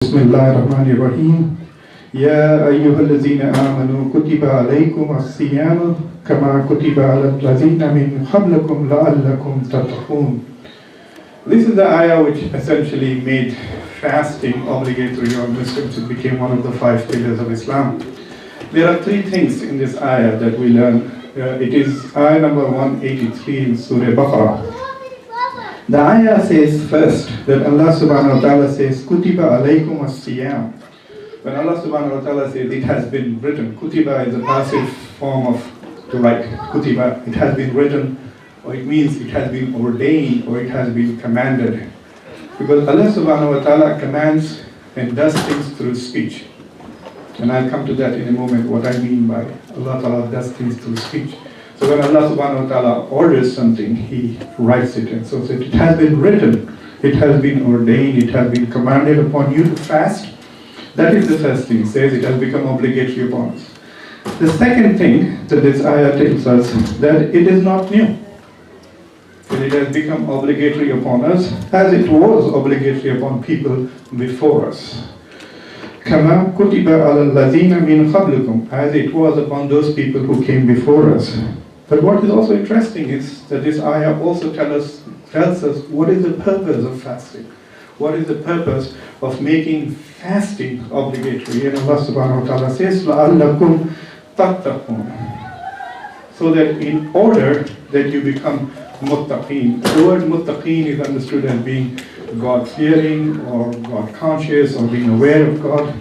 بسم الله الرحمن الرحيم يا أيها الذين آمنوا كتب عليكم الصيام كما كتب على الذين من قبلكم لعلكم تتقون. This is the ayah which essentially made fasting obligatory on Muslims. It became one of the 5 pillars of Islam. There are 3 things in this ayah that we learn. It is ayah number 183 in Surah Baqarah. The ayah says first that Allah subhanahu wa ta'ala says, Kutiba alaykum as-siyam. When Allah subhanahu wa ta'ala says it has been written, Kutiba is a passive form of to write. Kutiba, it has been written, or it means it has been ordained, or it has been commanded. Because Allah subhanahu wa ta'ala commands and does things through speech. And I'll come to that in a moment, what I mean by Allah ta'ala does things through speech. So when Allah subhanahu wa ta'ala orders something, He writes it. And so it has been written, it has been ordained, it has been commanded upon you to fast. That is the first thing. It says it has become obligatory upon us. The second thing that this ayah tells us, that it is not new. That it has become obligatory upon us as it was obligatory upon people before us. كَمَا كُتِبَ عَلَى الَّذِينَ مِنْ قَبْلِكُمْ, as it was upon those people who came before us. But what is also interesting is that this ayah also tells us what is the purpose of fasting. What is the purpose of making fasting obligatory? And Allah subhanahu wa ta'ala says, لَعَلَّكُمْ تَتَّقُونَ, so that in order that you become muttaqeen. The word muttaqeen is understood as being God-fearing or God-conscious or being aware of God.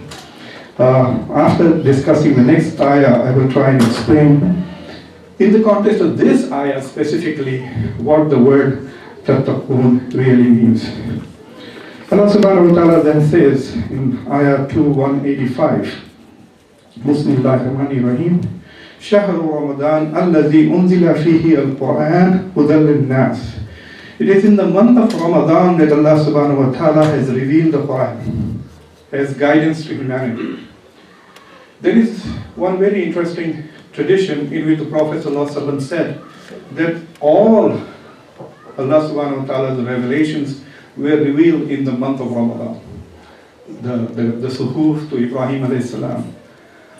After discussing the next ayah, I will try and explain in the context of this ayah specifically what the word tattaqun really means. Allah subhanahu wa ta'ala then says in ayah 185, Bismillahir Rahmanir Rahim, شهر رمضان الذي أنزل فيه القرآن هدى للناس. It is in the month of Ramadan that Allah subhanahu wa ta'ala has revealed the Quran as guidance to humanity. There is one very interesting tradition in which the Prophet ﷺ said that all Allah subhanahu wa ta'ala's revelations were revealed in the month of Ramadan. The Suhuf to Ibrahim alayhi salam,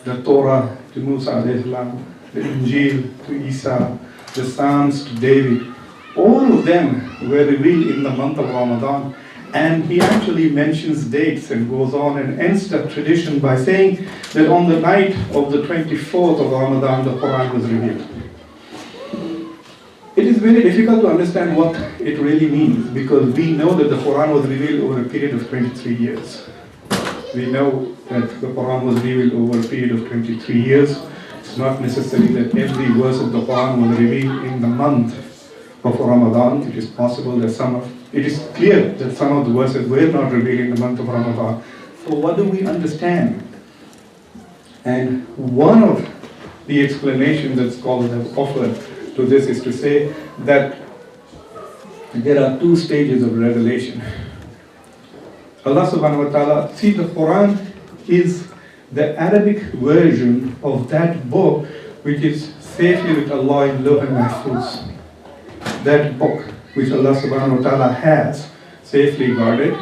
the Torah to Musa alayhi salam, the Injil to Isa, the Psalms to David, all of them were revealed in the month of Ramadan. And he actually mentions dates and goes on and ends the tradition by saying that on the night of the 24th of Ramadan, the Quran was revealed. It is very difficult to understand what it really means, because we know that the Quran was revealed over a period of 23 years. We know that the Quran was revealed over a period of 23 years. It's not necessary that every verse of the Quran was revealed in the month of Ramadan. It is possible that it is clear that some of the verses were not revealed in the month of Ramadan. So what do we understand? And one of the explanations that scholars have offered to this is to say that there are 2 stages of revelation. Allah subhanahu wa ta'ala, see, the Quran is the Arabic version of that book which is safely with Allah in Lawh al-Mahfuz. That book which Allah subhanahu wa ta'ala has safely guarded,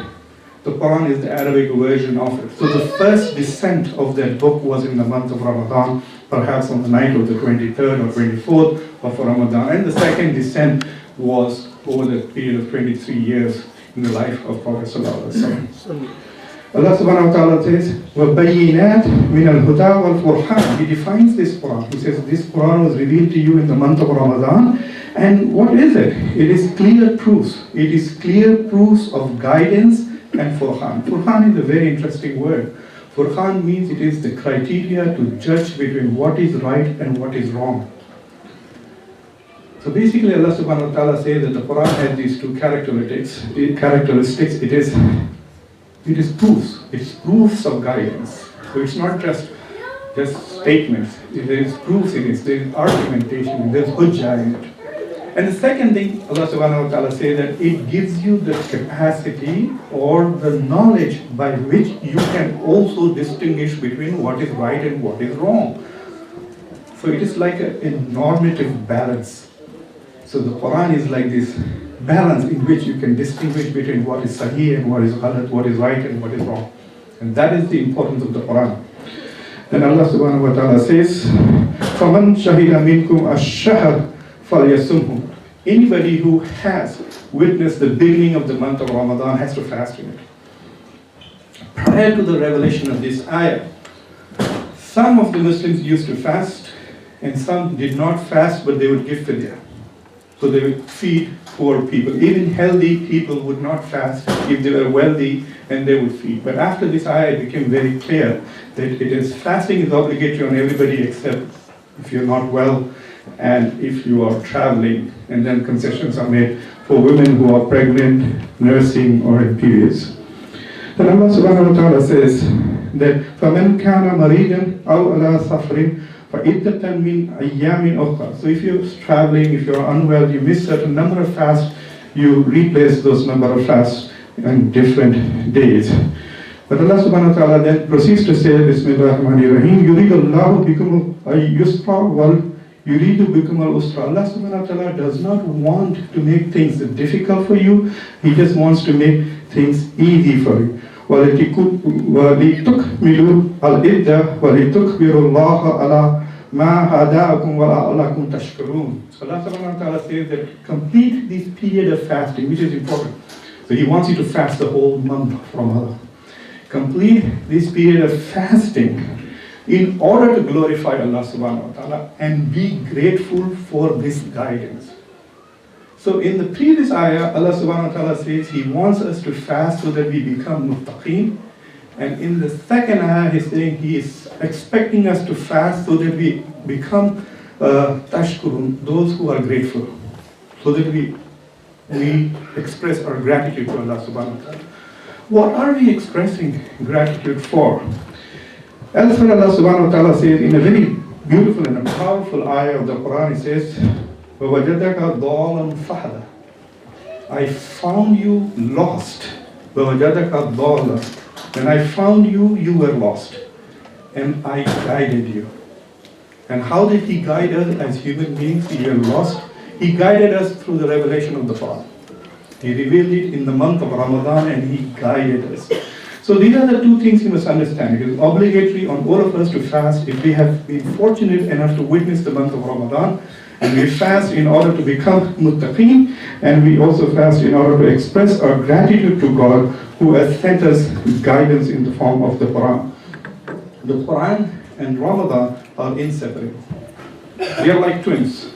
the Quran is the Arabic version of it. So the first descent of that book was in the month of Ramadan, perhaps on the night of the 23rd or 24th of Ramadan. And the second descent was over the period of 23 years in the life of Prophet sallallahu alaihi wasallam. Allah subhanahu wa ta'ala says, وَبَيِّنَاتٍ مِنَ الْهُدَى وَالْفُرْقَانِ. He defines this Quran. He says this Quran was revealed to you in the month of Ramadan. And what is it? It is clear proofs. It is clear proofs of guidance and Furqan. Furqan is a very interesting word. Furqan means it is the criteria to judge between what is right and what is wrong. So basically Allah subhanahu wa ta'ala says that the Quran has these 2 characteristics. It is proofs. It's proofs of guidance. So it's not just statements. There is proofs in it. There is argumentation. There is hujjah in it. And the second thing Allah subhanahu wa ta'ala says that it gives you the capacity or the knowledge by which you can also distinguish between what is right and what is wrong. So it is like a normative balance. So the Quran is like this balance in which you can distinguish between what is sahih and what is ghalat, what is right and what is wrong. And that is the importance of the Quran. Then Allah subhanahu wa ta'ala says, فَمَنْ شَهِدَ مِنْكُمْ الشَّهْرَ فَلْيَصُمْهُ. Anybody who has witnessed the beginning of the month of Ramadan has to fast in it. Prior to the revelation of this ayah, some of the Muslims used to fast and some did not fast, but they would give fidyah. So they would feed poor people. Even healthy people would not fast if they were wealthy, and they would feed. But after this ayah, it became very clear that it is fasting is obligatory on everybody except if you're not well and if you are traveling, and then concessions are made for women who are pregnant, nursing, or in periods. Then Allah subhanahu wa ta'ala says that فَمَنْ كَانَ مَرِيدًا أَوْ عَلَى سَفْرٍ فَإِدَّةً مِنْ أَيَّامٍ أُخْرَى. So if you're traveling, if you're unwell, you miss certain number of fasts, you replace those number of fasts on different days. But Allah subhanahu wa ta'ala then proceeds to say, Bismillahirrahmanirrahim, يُرِيدُ اللَّهُ بِكُمُ الْيُسْرَ وَالْيُرِيدُ بِكُمُ الْأُسْرَ. Allah subhanahu wa ta'ala does not want to make things difficult for you. He just wants to make things easy for you. وَلِتُكْمِلُوا الْإِدَّةَ وَلِتُكْبِرُوا اللَّهَ عَلَى مَا هَدَاكُمْ وَلَعَلَّكُمْ تَشْكُرُونَ. So Allah subhanahu wa ta'ala says that complete this period of fasting, which is important. So He wants you to fast the whole month of Ramadan. Complete this period of fasting in order to glorify Allah subhanahu wa ta'ala and be grateful for this guidance. So in the previous ayah, Allah subhanahu wa ta'ala says He wants us to fast so that we become muttaqeen. And in the second ayah, He's saying He is expecting us to fast so that we become tashkurun, those who are grateful. So that we express our gratitude to Allah subhanahu wa ta'ala. What are we expressing gratitude for? Elsewhere Allah subhanahu wa ta'ala says in a very beautiful and a powerful ayah of the Quran, He says, وَوَجَدَكَ ضَالًا فَهَدًا. I found you lost. وَوَجَدَكَ ضَالًا. When I found you, you were lost. And I guided you. And how did He guide us as human beings? We were lost. He guided us through the revelation of the Quran. He revealed it in the month of Ramadan and He guided us. So these are the two things you must understand. It is obligatory on all of us to fast if we have been fortunate enough to witness the month of Ramadan. And we fast in order to become muttaqeen, and we also fast in order to express our gratitude to God who has sent us guidance in the form of the Quran. The Quran and Ramadan are inseparable. They are like twins.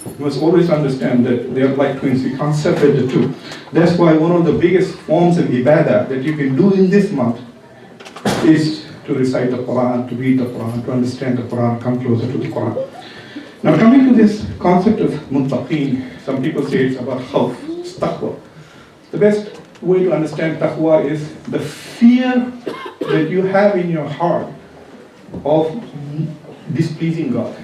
You must always understand that they are like twins. You can't separate the two. That's why one of the biggest forms of ibadah that you can do in this month is to recite the Quran, to read the Quran, to understand the Quran, come closer to the Quran. Now coming to this concept of muttaqeen, some people say it's about khawf, it's taqwa. The best way to understand taqwa is the fear that you have in your heart of displeasing God.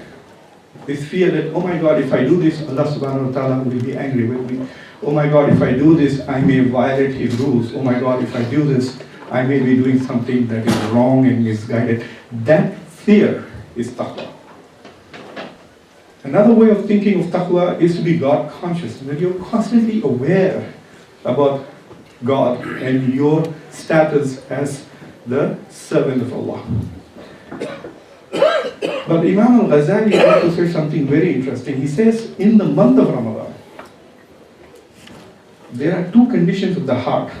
This fear that, oh my God, if I do this, Allah subhanahu wa ta'ala will be angry with me. Oh my God, if I do this, I may violate His rules. Oh my God, if I do this, I may be doing something that is wrong and misguided. That fear is taqwa. Another way of thinking of taqwa is to be God conscious, that you're constantly aware about God and your status as the servant of Allah. But Imam al-Ghazali had to say something very interesting. He says, in the month of Ramadan, there are two conditions of the heart.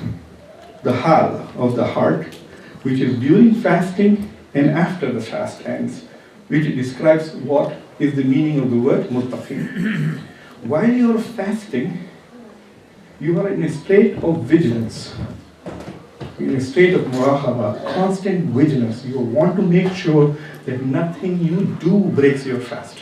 The hal of the heart, which is during fasting and after the fast ends, which describes what is the meaning of the word muttaqin. While you are fasting, you are in a state of vigilance, in a state of muraqabah, constant vigilance. You want to make sure that nothing you do breaks your fast.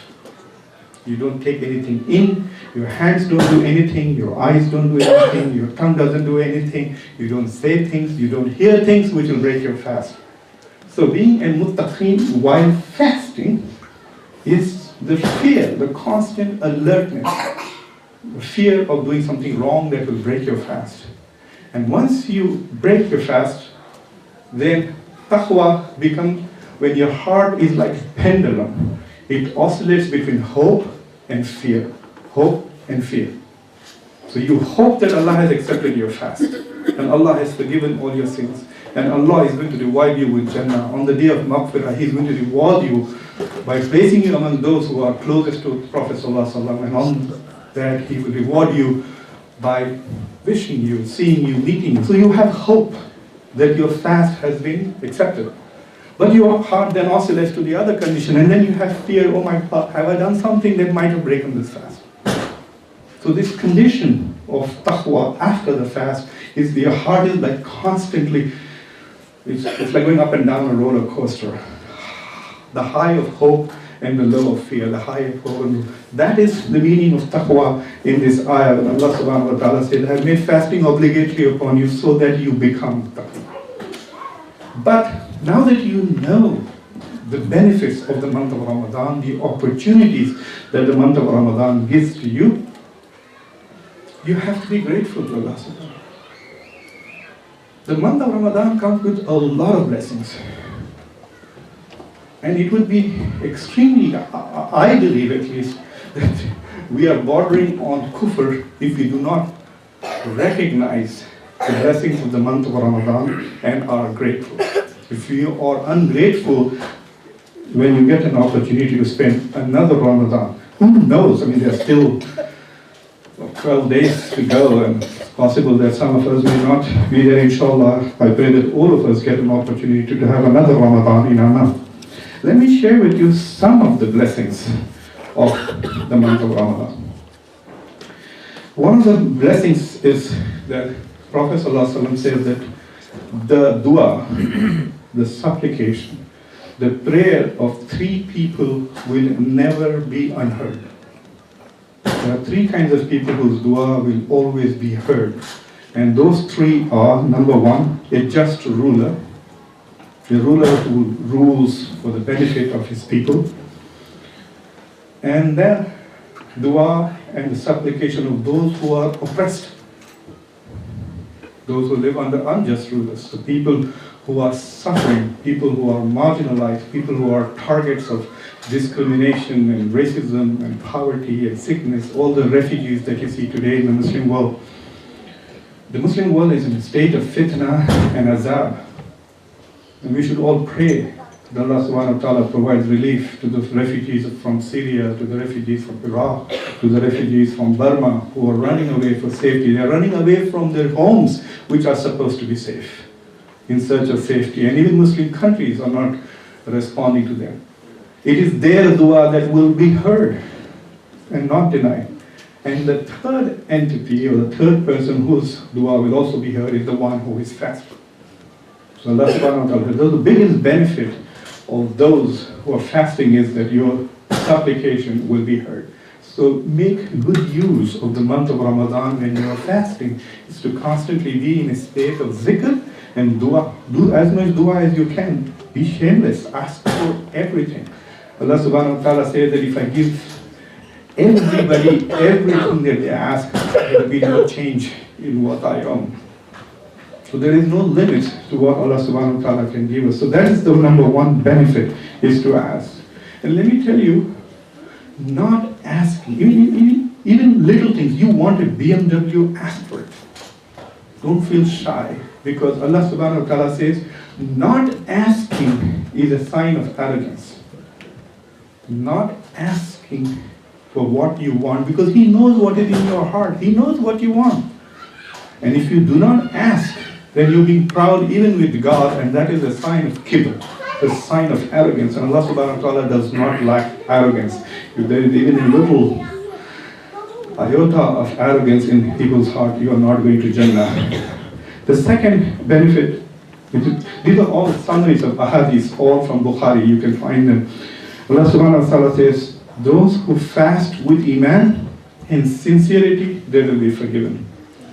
You don't take anything in, your hands don't do anything, your eyes don't do anything, your tongue doesn't do anything, you don't say things, you don't hear things which will break your fast. So being a muttaqin while fasting is the fear, the constant alertness, the fear of doing something wrong that will break your fast. And once you break your fast, then taqwa becomes when your heart is like a pendulum. It oscillates between hope and fear. Hope and fear. So you hope that Allah has accepted your fast. and Allah has forgiven all your sins. And Allah is going to reward you with Jannah. On the day of Maghfirah, He is going to reward you by placing you among those who are closest to Prophet ﷺ. And on that, He will reward you by wishing you, seeing you, meeting you. So you have hope that your fast has been accepted. But your heart then oscillates to the other condition, and then you have fear, oh my God, have I done something that might have broken this fast? So this condition of taqwa after the fast is your heart is like constantly, it's like going up and down a roller coaster. The high of hope and the low of fear, the high of hope and that is the meaning of taqwa in this ayah. When Allah subhanahu wa ta'ala said, I have made fasting obligatory upon you so that you become taqwa. But now that you know the benefits of the month of Ramadan, the opportunities that the month of Ramadan gives to you, you have to be grateful to Allah subhanahu wa ta'ala. The month of Ramadan comes with a lot of blessings. And it would be extremely, I believe at least, that we are bordering on kufr if we do not recognize the blessings of the month of Ramadan and are grateful. If you are ungrateful when you get an opportunity to spend another Ramadan, who knows? I mean, there's still 12 days to go, and it's possible that some of us may not be there, inshallah. I pray that all of us get an opportunity to have another Ramadan in our month. Let me share with you some of the blessings of the month of Ramadan. One of the blessings is that Prophet ﷺ says that the dua, the supplication, the prayer of 3 people will never be unheard. There are 3 kinds of people whose dua will always be heard. And those 3 are, number 1, a just ruler. The ruler who rules for the benefit of his people. And then dua and the supplication of those who are oppressed. Those who live under unjust rulers. The people who are suffering, people who are marginalized, people who are targets of discrimination and racism and poverty and sickness, all the refugees that you see today in the Muslim world. The Muslim world is in a state of fitna and azab. And we should all pray that Allah subhanahu wa ta'ala provides relief to the refugees from Syria, to the refugees from Iraq, to the refugees from Burma who are running away for safety. They are running away from their homes, which are supposed to be safe, in search of safety. And even Muslim countries are not responding to them. It is their dua that will be heard and not denied. And the third entity, or the third person whose dua will also be heard, is the one who is fasting. So Allah subhanahu wa ta'ala, the biggest benefit of those who are fasting is that your supplication will be heard. So make good use of the month of Ramadan when you are fasting, is to constantly be in a state of zikr and dua. Do as much dua as you can. Be shameless. Ask for everything. Allah subhanahu wa ta'ala says that if I give everybody everything that they ask, there will be no change in what I own. So there is no limit to what Allah subhanahu wa ta'ala can give us. So that is the number 1 benefit, is to ask. And let me tell you, not asking, even little things, you want a BMW, ask for it. Don't feel shy, because Allah subhanahu wa ta'ala says, not asking is a sign of arrogance. Not asking for what you want, because He knows what is in your heart. He knows what you want. And if you do not ask, then you're being proud even with God, and that is a sign of kibr, a sign of arrogance. And Allah subhanahu wa ta'ala does not lack arrogance. If there is even a little iota of arrogance in people's heart, you are not going to Jannah. The second benefit, these are all summaries of ahadith, all from Bukhari, you can find them. Allah subhanahu wa ta'ala says, those who fast with iman and sincerity, they will be forgiven.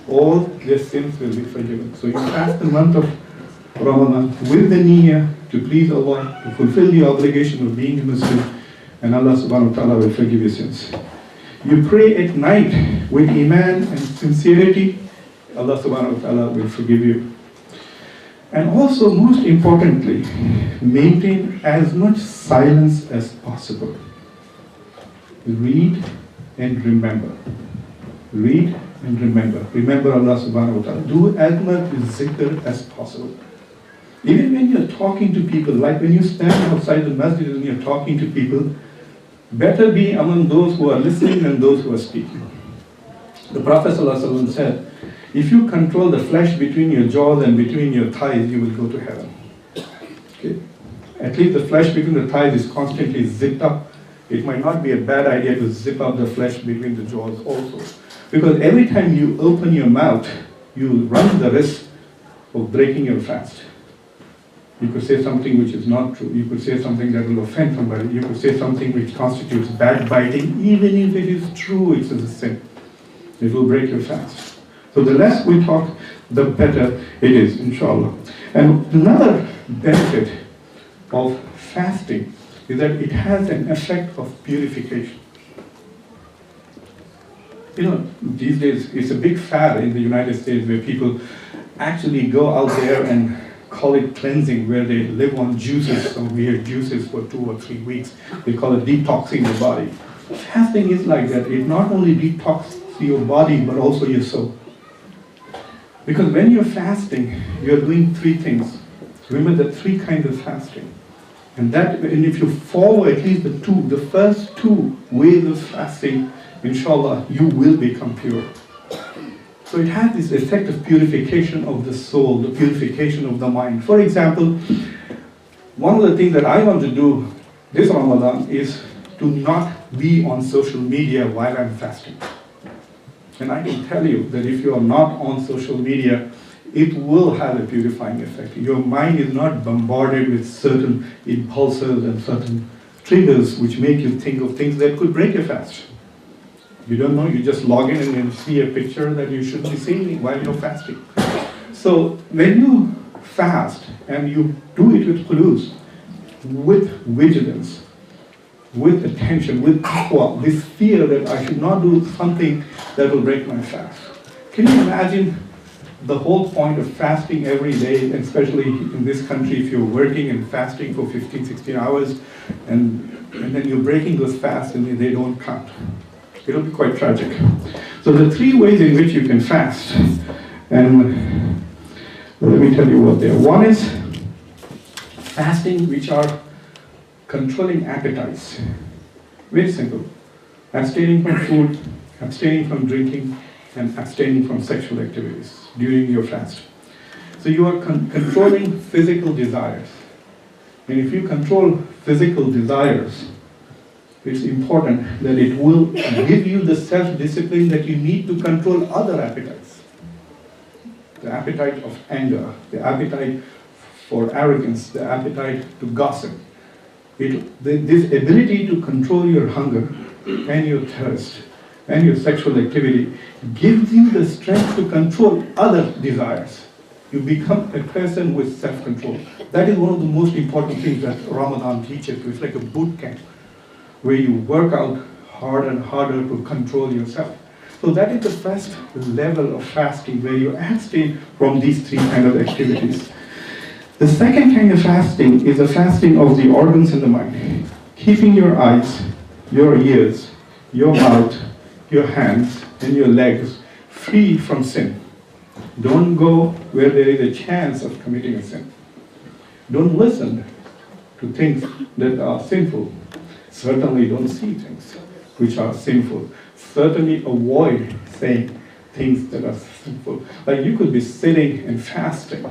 All their sins will be forgiven. So you fast the month of Ramadan with the niyyah to please Allah, to fulfill the obligation of being a Muslim, and Allah subhanahu wa ta'ala will forgive your sins. You pray at night with iman and sincerity, Allah subhanahu wa ta'ala will forgive you. And also, most importantly, maintain as much silence as possible. Read and remember. Read and remember Allah subhanahu wa ta'ala. Do as much zikr as possible. Even when you're talking to people, like when you stand outside the masjid and you're talking to people, better be among those who are listening than those who are speaking. The Prophet ﷺ said, if you control the flesh between your jaws and between your thighs, you will go to heaven. Okay? At least the flesh between the thighs is constantly zipped up. It might not be a bad idea to zip up the flesh between the jaws also. Because every time you open your mouth, you run the risk of breaking your fast. You could say something which is not true. You could say something that will offend somebody. You could say something which constitutes backbiting. Even if it is true, it's a sin. It will break your fast. So the less we talk, the better it is, inshallah. And another benefit of fasting is that it has an effect of purification. You know, these days it's a big fad in the United States where people actually go out there and call it cleansing, where they live on juices, some weird juices for 2 or 3 weeks. They call it detoxing the body. Fasting is like that. It not only detoxes your body, but also your soul. Because when you're fasting, you're doing 3 things. Remember the 3 kinds of fasting. And if you follow at least the first 2 ways of fasting, inshallah, you will become pure. So it has this effect of purification of the soul, the purification of the mind. For example, one of the things that I want to do this Ramadan is to not be on social media while I'm fasting. And I can tell you that if you are not on social media, it will have a purifying effect. Your mind is not bombarded with certain impulses and certain triggers which make you think of things that could break your fast. You don't know, you just log in and you see a picture that you shouldn't be seeing while you're fasting. So when you fast and you do it with khulus, with vigilance, with attention, with taqwa, this fear that I should not do something that will break my fast. Can you imagine the whole point of fasting every day, especially in this country, if you're working and fasting for 15, 16 hours, and then you're breaking those fasts and they don't count. It'll be quite tragic. So the 3 ways in which you can fast, and let me tell you what they are. One is fasting which are controlling appetites. Very simple. Abstaining from food, abstaining from drinking, and abstaining from sexual activities during your fast. So you are controlling physical desires. And if you control physical desires, it's important that it will give you the self-discipline that you need to control other appetites. The appetite of anger, the appetite for arrogance, the appetite to gossip. This ability to control your hunger and your thirst and your sexual activity gives you the strength to control other desires. You become a person with self-control. That is one of the most important things that Ramadan teaches you. It's like a boot camp, where you work out harder and harder to control yourself. So that is the first level of fasting, where you abstain from these 3 kinds of activities. The second kind of fasting is a fasting of the organs in the mind. Keeping your eyes, your ears, your mouth, your hands, and your legs free from sin. Don't go where there is a chance of committing a sin. Don't listen to things that are sinful. Certainly don't see things which are sinful. Certainly avoid saying things that are sinful. Like you could be sitting and fasting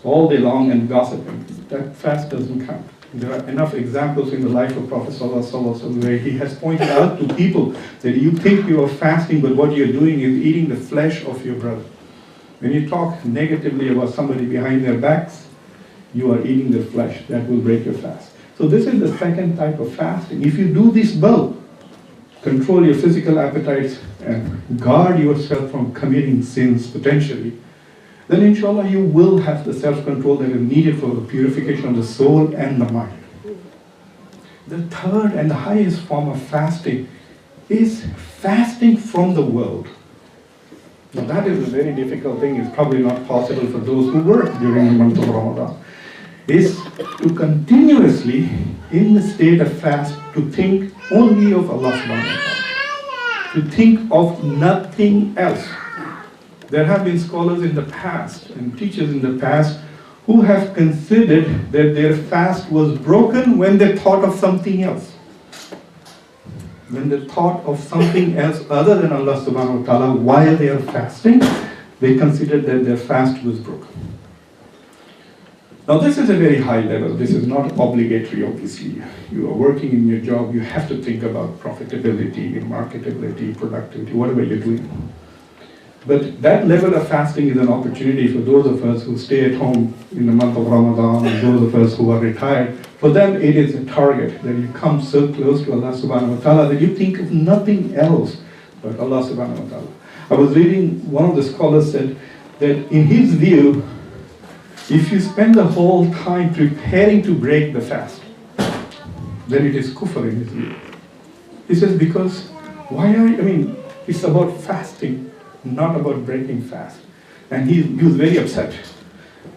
all day long and gossiping. That fast doesn't count. There are enough examples in the life of Prophet ﷺ where he has pointed out to people that you think you are fasting, but what you're doing is eating the flesh of your brother. When you talk negatively about somebody behind their backs, you are eating the flesh. That will break your fast. So this is the second type of fasting. If you do this both, control your physical appetites and guard yourself from committing sins potentially, then inshallah you will have the self-control that is needed for the purification of the soul and the mind. The third and the highest form of fasting is fasting from the world. Now that is a very difficult thing. It's probably not possible for those who work during the month of Ramadan. Is to continuously, in the state of fast, to think only of Allah subhanahu wa ta'ala. To think of nothing else. There have been scholars in the past and teachers in the past who have considered that their fast was broken when they thought of something else. When they thought of something else other than Allah subhanahu wa ta'ala while they are fasting, they considered that their fast was broken. Now this is a very high level. This is not obligatory, obviously. You are working in your job, you have to think about profitability, marketability, productivity, whatever you're doing. But that level of fasting is an opportunity for those of us who stay at home in the month of Ramadan, and those of us who are retired. For them, it is a target that you come so close to Allah subhanahu wa ta'ala that you think of nothing else but Allah subhanahu wa ta'ala. I was reading, one of the scholars said that in his view, if you spend the whole time preparing to break the fast, then it is kufr in his view. He says, because it's about fasting, not about breaking fast. And he was very upset.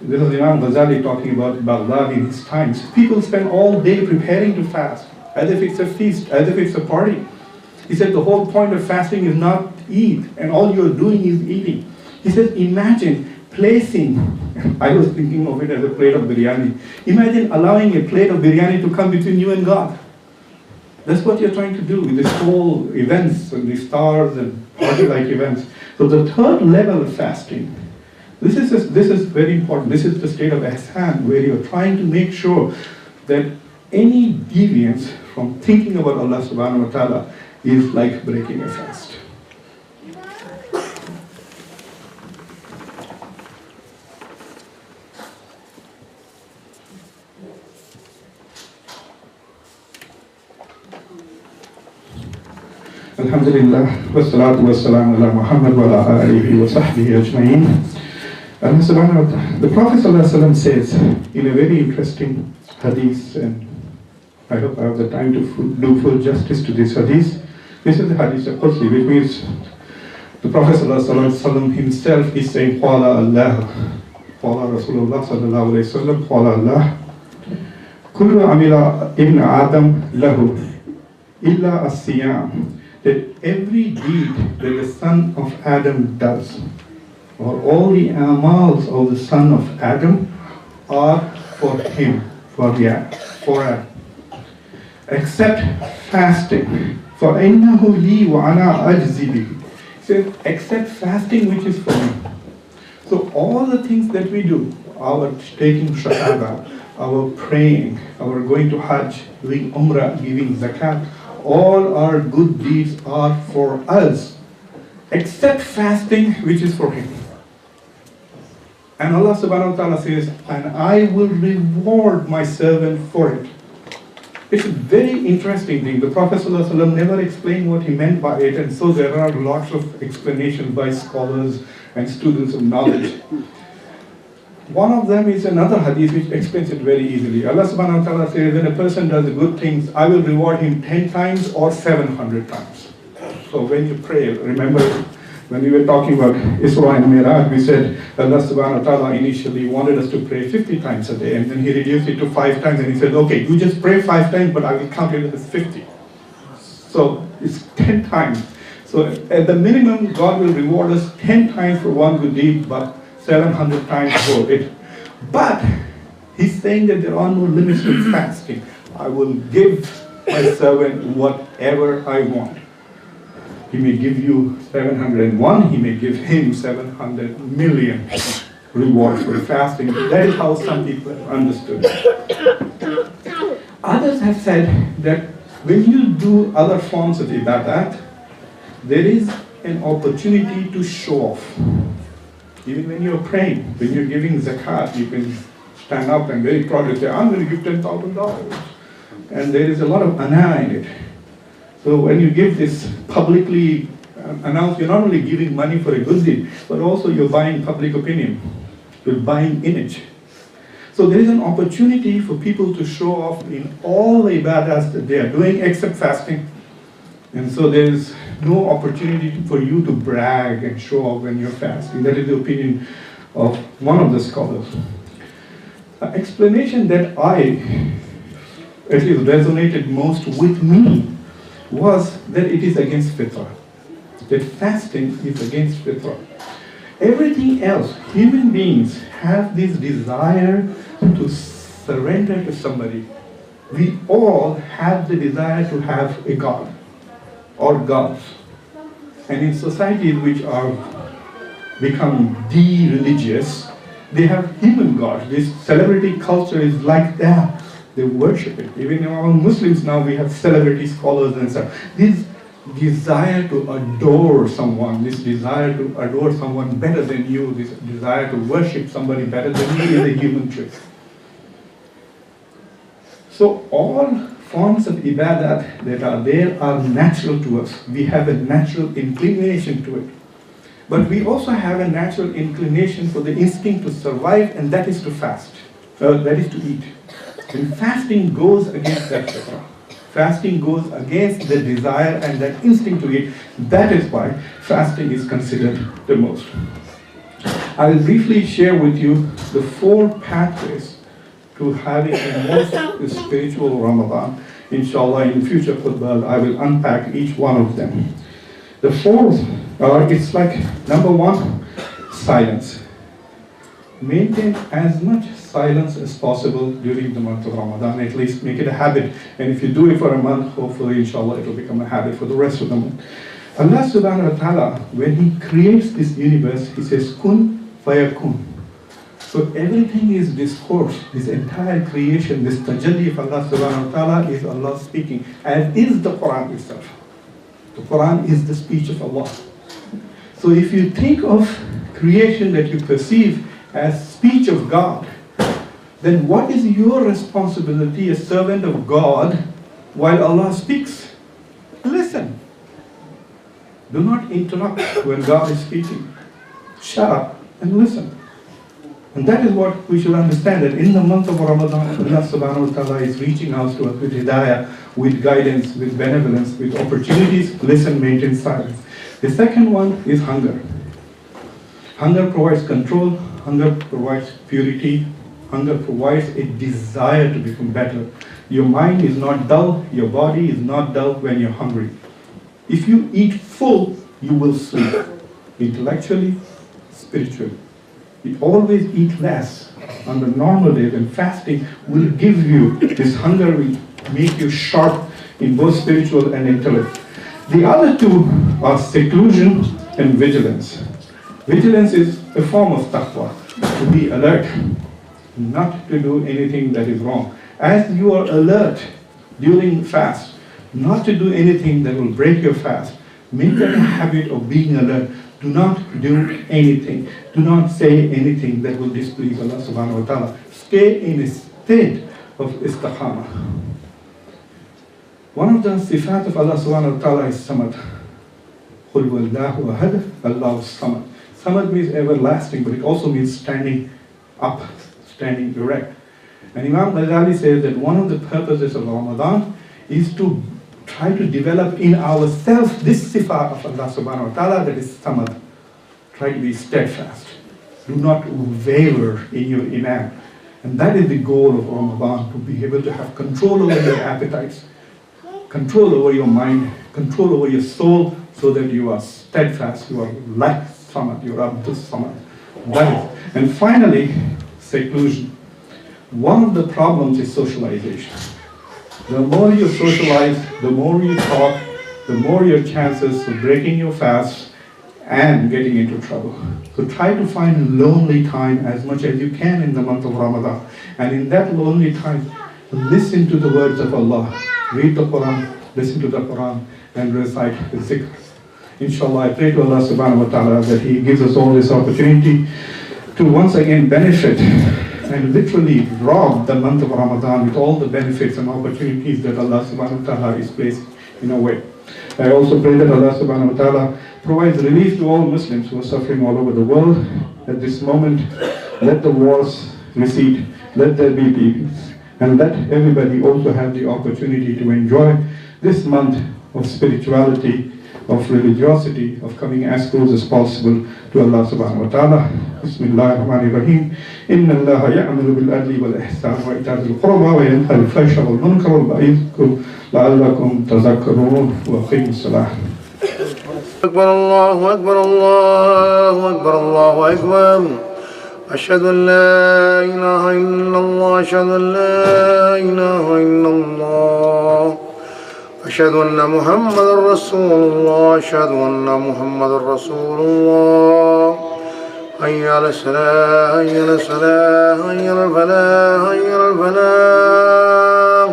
This was Imam Ghazali talking about Baghdad in his times. People spend all day preparing to fast, as if it's a feast, as if it's a party. He said the whole point of fasting is not to eat, and all you're doing is eating. He said, imagine placing, I was thinking of it as a plate of biryani. Imagine allowing a plate of biryani to come between you and God. That's what you're trying to do with this whole events and the stars and party-like events. So the third level of fasting, this is very important. This is the state of ihsan, where you're trying to make sure that any deviance from thinking about Allah subhanahu wa ta'ala is like breaking a fast. Alhamdulillah, wassalatu wassalamu ala Muhammad wa ala alihi wa sahbihi ajma'in. The Prophet ﷺ says in a very interesting hadith, and I hope I have the time to do full justice to this hadith. This is the hadith of Qudsi, which means the Prophet ﷺ himself is saying, Qala Allah, Qala Rasulullah sallallahu alayhi wa sallam, Qala Allah, Kullu amila ibn Adam lahu, illa as-siyam. That every deed that the son of Adam does, or all the amals of the son of Adam, are for him, for Adam. Except fasting. For إِنَّهُ لِي وَأَنَا أَجْزِي بِهِ. He says, except fasting, which is for me. So all the things that we do, our taking shahada, our praying, our going to Hajj, doing Umrah, giving zakat, all our good deeds are for us, except fasting, which is for him. And Allah subhanahu wa ta'ala says, and I will reward my servant for it. It's a very interesting thing. The Prophet ﷺ never explained what he meant by it, and so there are lots of explanations by scholars and students of knowledge. One of them is another hadith which explains it very easily. Allah subhanahu wa ta'ala says, when a person does good things, I will reward him 10 times or 700 times. So when you pray, remember when we were talking about Isra and Miraj, we said Allah subhanahu wa ta'ala initially wanted us to pray 50 times a day, and then he reduced it to 5 times, and he said, okay, you just pray 5 times, but I will count it as 50. So it's 10 times. So at the minimum, God will reward us 10 times for one good deed, but 700 times for it. But he's saying that there are no limits to fasting. I will give my servant whatever I want. He may give you 701, he may give him 700 million rewards for fasting. That is how some people have understood it. Others have said that when you do other forms of ibadat, there is an opportunity to show off. Even when you're praying, when you're giving zakat, you can stand up and very proudly say, I'm going to give $10,000. And there is a lot of ana in it. So when you give this publicly announced, you're not only giving money for a good deed, but also you're buying public opinion. You're buying image. So there is an opportunity for people to show off in all the ibadahs that they are doing except fasting. And so there is no opportunity for you to brag and show off when you're fasting. That is the opinion of one of the scholars. An explanation that at least resonated most with me, was that it is against fitrah. That fasting is against fitrah. Everything else, human beings have this desire to surrender to somebody. We all have the desire to have a God or gods. And in societies which are becoming de-religious, they have human gods. This celebrity culture is like that. They worship it. Even among Muslims now we have celebrity scholars and stuff. This desire to adore someone, this desire to adore someone better than you, this desire to worship somebody better than you is a human trait. So all forms of ibadat that are there are natural to us. We have a natural inclination to it. But we also have a natural inclination for the instinct to survive, and that is to fast. That is to eat. And fasting goes against that fitrah. Fasting goes against the desire and that instinct to eat. That is why fasting is considered the most. I will briefly share with you the 4 pathways to having a most spiritual Ramadan. Inshallah, in future khutbah, I will unpack each one of them. The 4 are, it's like, number 1, silence. Maintain as much silence as possible during the month of Ramadan. At least make it a habit. And if you do it for a month, hopefully, inshallah, it will become a habit for the rest of the month. Allah subhanahu wa ta'ala, when He creates this universe, He says, kun fayakun. So everything is discourse. This entire creation, this tajalli of Allah subhanahu wa ta'ala is Allah speaking, as is the Quran itself. The Quran is the speech of Allah. So if you think of creation that you perceive as speech of God, then what is your responsibility as servant of God while Allah speaks? Listen. Do not interrupt when God is speaking. Shut up and listen. And that is what we should understand, that in the month of Ramadan, Allah subhanahu wa ta'ala is reaching out to us with hidayah, with guidance, with benevolence, with opportunities. Listen, maintain silence. The second one is hunger. Hunger provides control. Hunger provides purity. Hunger provides a desire to become better. Your mind is not dull. Your body is not dull when you're hungry. If you eat full, you will sleep. Intellectually, spiritually. You always eat less. On the normal days, and fasting will give you this hunger, will make you sharp in both spiritual and intellect. The other 2 are seclusion and vigilance. Vigilance is a form of taqwa, to be alert, not to do anything that is wrong. As you are alert during fast, not to do anything that will break your fast, make that a habit of being alert. Do not do anything. Do not say anything that will displease Allah subhanahu wa ta'ala. Stay in a state of istiqamah. One of the sifat of Allah subhanahu wa ta'ala is samad. Qul huwallahu ahad, Allahu samad. Samad means everlasting, but it also means standing up, standing erect. And Imam Ghazali says that one of the purposes of Ramadan is to try to develop in ourselves this sifat of Allah subhanahu wa ta'ala, that is samad. Try to be steadfast. Do not waver in your iman. And that is the goal of Ramadan, to be able to have control over your appetites, control over your mind, control over your soul, so that you are steadfast, you are like samad, you are abdus samad. That is. And finally, seclusion. One of the problems is socialization. The more you socialize, the more you talk, the more your chances of breaking your fast and getting into trouble. So try to find lonely time as much as you can in the month of Ramadan. And in that lonely time, listen to the words of Allah. Read the Quran, listen to the Quran, and recite the zikr. Inshallah, I pray to Allah subhanahu wa ta'ala that He gives us all this opportunity to once again benefit and literally rob the month of Ramadan with all the benefits and opportunities that Allah subhanahu wa ta'ala is placed in our way. I also pray that Allah subhanahu wa ta'ala provides relief to all Muslims who are suffering all over the world. At this moment, let the wars recede, let there be peace, and let everybody also have the opportunity to enjoy this month of spirituality, of religiosity, of coming as close as possible to Allah subhanahu wa ta'ala. Bismillah ar-Rahman ar-Rahim. Inna Allah ya'muru bil-adli wal-ihsan wa ita'i dhil-qurba wa yanha al-fahsha wal-munkar wa ya'idhukum la'allakum tadhakkarun wa aqimus salah. أكبر الله أكبر الله أكبر الله أكبر. أشهد أن لا إله إلا الله أشهد أن لا إله إلا الله أشهد أن محمدا رسول الله أشهد أن محمدا رسول الله. حي على الصلاة حي على الصلاة حي على الفلاح حي على الفلاح.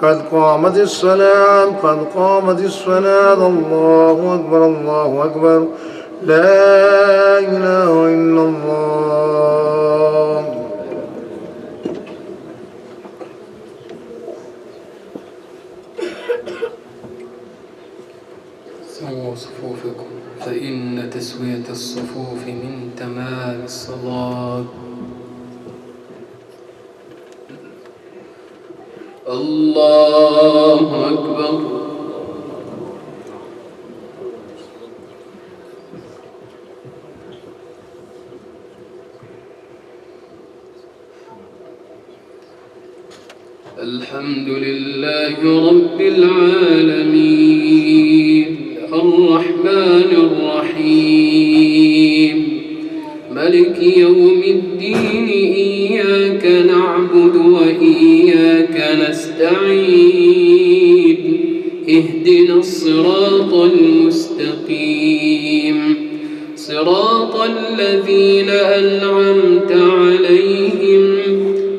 قد قامت الصلاة قد قامت الصلاة. الله أكبر الله أكبر. لا إله إلا الله. سووا صفوفكم فإن تسوية الصفوف من تمام الصلاة. الله أكبر. الحمد لله رب العالمين الرحمن الرحيم ملك يوم الدين. إياك نعبد وإياك نستعين. اهدنا الصراط المستقيم صراط الذين أنعمت عليهم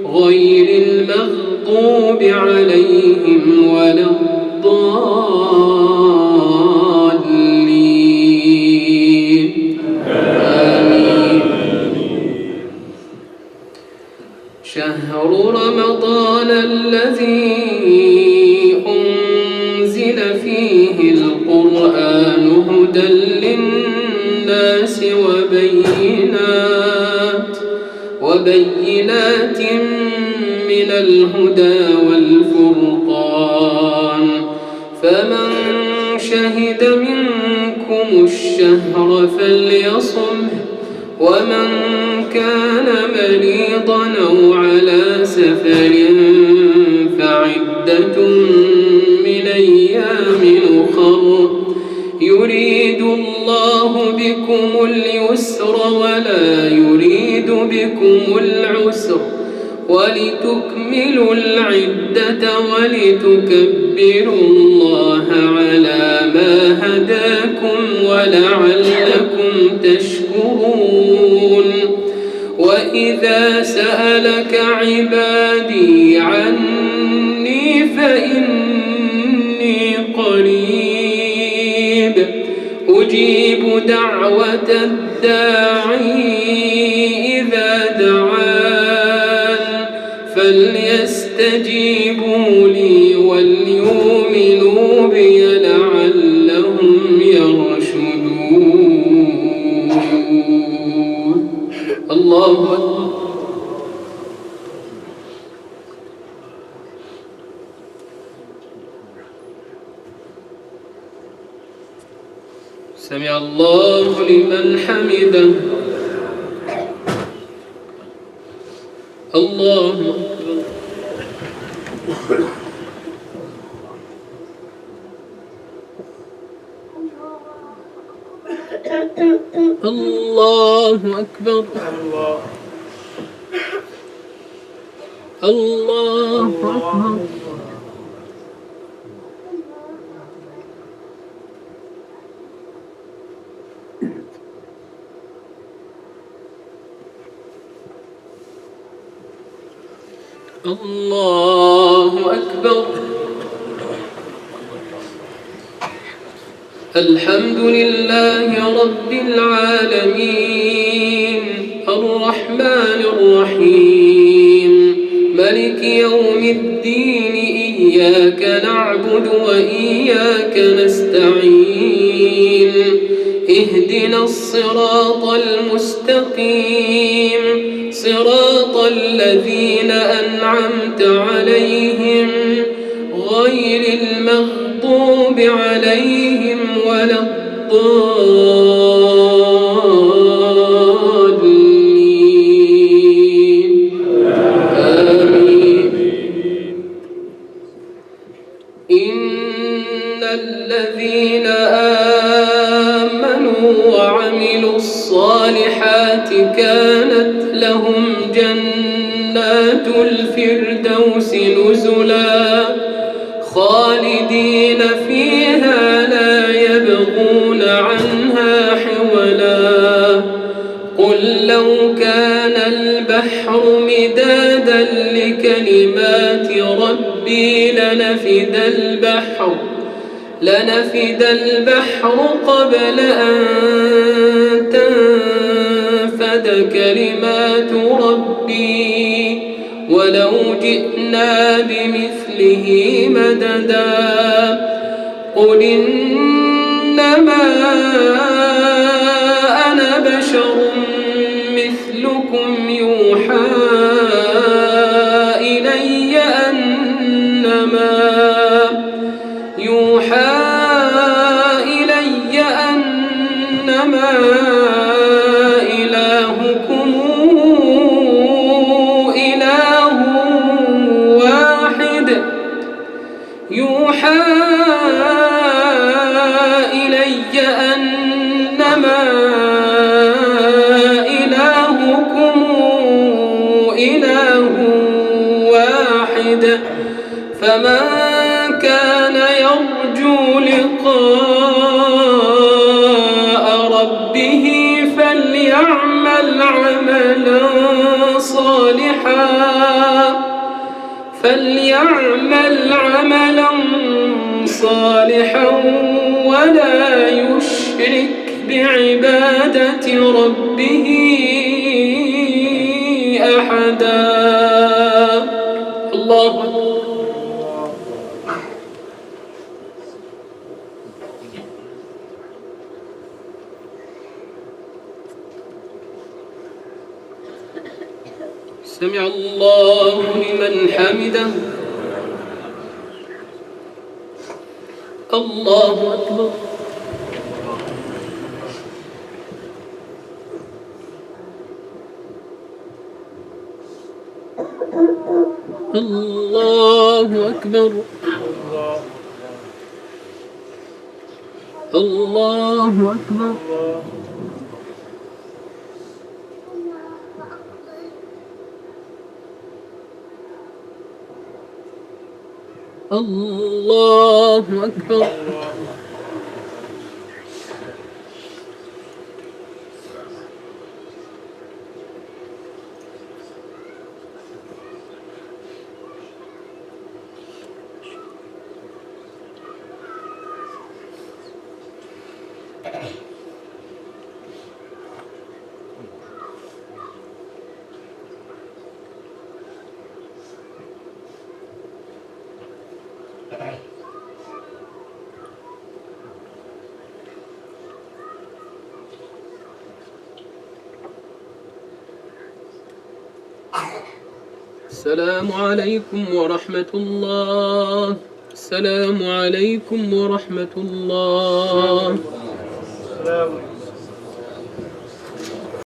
غير المغضوب عليهم ولا الضالين. آمين. شهر رمضان الذي أنزل فيه القرآن هدى للناس وبينات من الهدى والفرقان. فمن شهد منكم الشهر فليصمه ومن كان مريضا أو على سفر فعدة من أيام أخر. يريد الله بكم اليسر ولا يريد بكم العسر ولتكملوا العدة ولتكبروا الله على ما هداكم ولعلكم تشكرون. وإذا سألك عبادي عني فإني قريب أجيب دعوة الداعي إذا دعان فليستجيبوا لي وليؤمنوا بي لعلهم يرشدون. الله أكبر. سمع الله لمن حمده. الله أكبر. الله أكبر. الله أكبر. الله أكبر. الحمد لله رب العالمين الرحمن الرحيم ملك يوم الدين. إياك نعبد وإياك نستعين. اهدنا الصراط المستقيم صراط الذين أنعمت عليهم غير المغضوب عليهم ولا الضالين. آمين. إن الذين الفردوس نزلا خالدين فيها لا يبغون عنها حولا قل لو كان البحر مدادا لكلمات ربي لنفد البحر قبل أن تنفد كلمات ربي ولو جئنا بمثله مددا قل إنما أنا بشر مثلكم يوحى إلي أنما إلهكم إله واحد فمن كان يرجو لقاء ربه فليعمل عملا صالحا ولا يشرك بعبادة ربه أحدا. الله أكبر. سمع الله لمن حمده. الله أكبر. الله أكبر. الله أكبر. الله أكبر. السلام عليكم ورحمة الله. السلام عليكم ورحمة الله.